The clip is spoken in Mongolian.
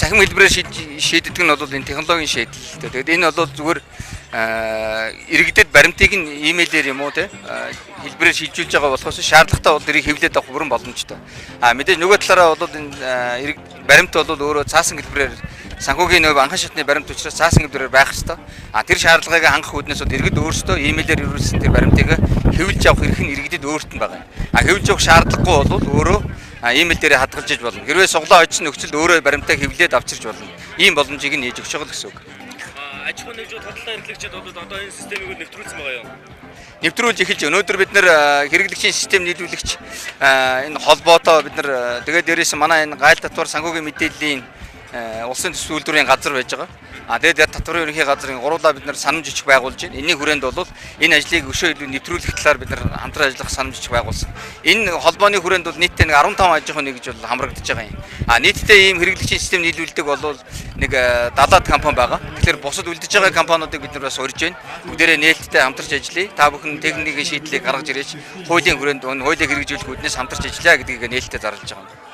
цахим хэлбэрээр шийддэг нь бол энэ технологийн шийдэл. Тэгээд энэ бол зүгээр иргэдэд баримтыг нь имэйлээр юм уу те хэлбэрээр шилжүүлж байгаа болохоос шаардлагатай бол тэрийг хэвлээд авах бүрэн боломжтой. Мэдээж нөгөө талаараа бол энэ баримт бол өөрөө цаасан хэлбэрээр санхүүгийн нөгөө анхан шатны баримт учраас цаасан хэлбэрээр байх ёстой. Тэр шаардлагыг хангах үүднээс бол иргэд өөрсдөө имэйлээр ирүүлсэн тэр баримтыг хэвлэж авах эрх нь иргэдэд өөрт нь байгаа. Хэвлэж авах шаардлагагүй бол өөрөө имэйл дээр хадгалж иж болно. Хэрвээ суглаа очсон нөхцөлд өөрөө баримтаа хэвлээд авчирч болно. Ийм боломжийг нээж өгч байгаа л гэсэн үг. Аж ахуйн нэгжүүд худалдаа эрхлэгчид одоо энэ системийг нэвтрүүлсэн байгаа юу? Нэвтрүүлж эхэлж өнөөдөр бид нэр хэрэглэгчийн систем нийлүүлэгч энэ холбоотоо бид нэр тэгээд дээрээс манай энэ гайл татвар санхүүгийн мэдээллийн улсын төсвийн үйлдвэрийн газар байж байгаа. Тэгээд татварын ерөнхий газрын гурлаа бид нар санамж бичих байгуулж байна. Энийн хүрээнд бол энэ ажлыг өшөө илүү нэвтрүүлэх талаар бид нар хамтран ажиллах санамж бичих байгуулсан. Энэ холбооны хүрээнд бол нийтдээ 15 аж ахуйн нэгж бол хамрагдаж байгаа юм. Нийтдээ ийм хэрэглэгчийн систем нийлүүлдэг бол нэг 70-аад компани байгаа. Тэгэхээр бусад үлдэж байгаа компаниудыг бид нар бас урьж байна. Бүгдээрээ нээлттэй хамтарч ажиллая. Та бүхэн техникийн шийдлийг гаргаж ирээч. Хуулийн хүрээнд хуулийг хэрэгжүүлэх үүднээс хамтарч ажиллая гэдгийг нээлттэй зарлаж байгаа юм.